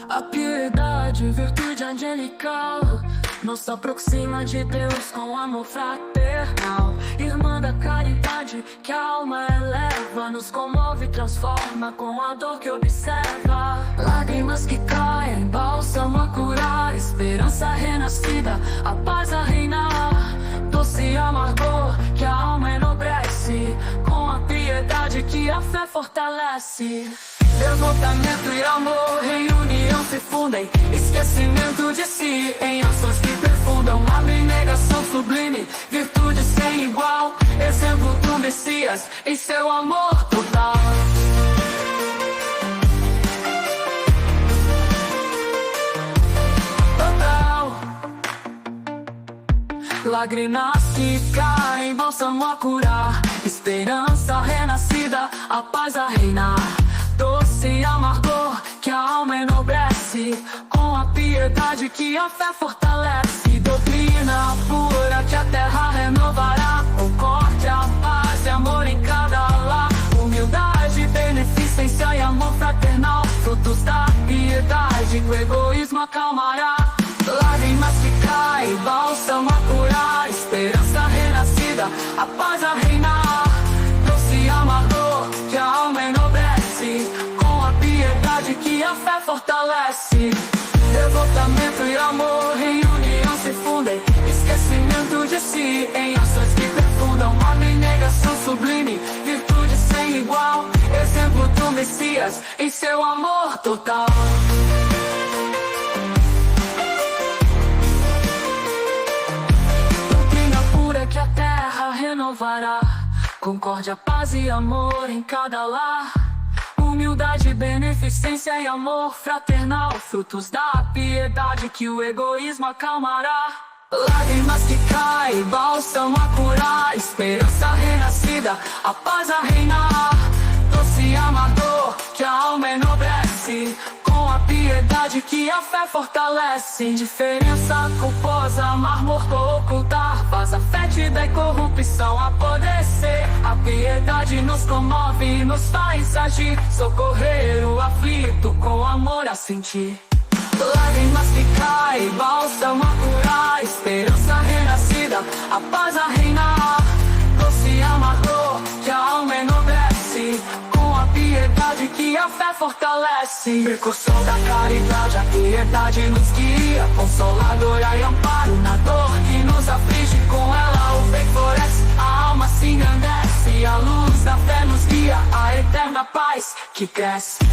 A piedade, virtude angelical, nos aproxima de Deus com amor fraternal. Irmã da caridade que a alma eleva, nos comove e transforma com a dor que observa. Lágrimas que caem, bálsamo a curar, esperança renascida, a paz a reinar. Doce amargor que a alma enobrece, com a piedade que a fé fortalece. Devotamento e amor em união se fundem, esquecimento de si em ações que perfundam. Abnegação sublime, virtude sem igual, exemplo do Messias em seu amor total. Lágrimas que caem, bálsamo a curar, esperança renascida, a paz a reinar. Doce amargor que a alma enobrece, com a piedade que a fé fortalece. Doutrina pura que a terra renovará, concórdia, paz e amor em cada lar. Humildade, beneficência e amor fraternal, frutos da piedade que o egoísmo acalmará. Lágrimas que caem, bálsamo a curar, esperança renascida, a paz a reinar. Doce amargor que a alma enobrece, com a piedade que a fé fortalece. Devotamento e amor em união se fundem, esquecimento de si em ações que perfundam. Abnegação sublime, virtude sem igual, exemplo do Messias em seu amor total. Que a terra renovará, concórdia, paz e amor em cada lar. Humildade, beneficência e amor fraternal, frutos da piedade que o egoísmo acalmará. Lágrimas que caem, bálsamo a curar, esperança renascida, a paz a reinar. Doce amargor que a alma enobrece, com a piedade que a fé fortalece. Indiferença culposa, mar morto ocultar, faz a fétida e corrupção apodrecer. A piedade nos comove e nos faz agir, socorrer o aflito com amor a sentir. Lágrimas que caem, bálsamo a curar, esperança renascida, a paz a reinar. Doce amargor que a alma enobrece, com a piedade que a fé fortalece. Precursor da caridade, a piedade nos guia, consoladora e amparo na dor que nos aflige. Com ela o bem floresce, a alma se engrandece, a luz da fé nos guia, a eterna paz que cresce.